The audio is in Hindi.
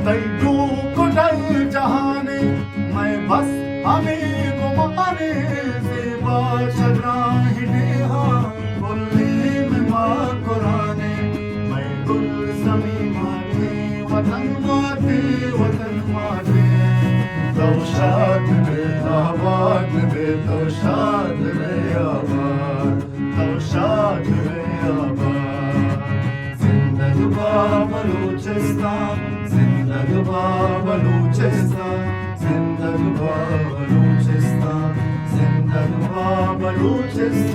तैयू को डर जहाने मैं बस हमें गुमाने सेवा शराही नेहा बोली में माँ कुराने मैं गुल समी माते वतन माते तौशाद में आबाद में तौशाद में आबाद तौशाद में आबाद जिंदगबा बलूचिस्तान जिंदगबा बलूचिस्तान जिंदगबा बलूचिस्तान जिंदगबा बलूचिस्तान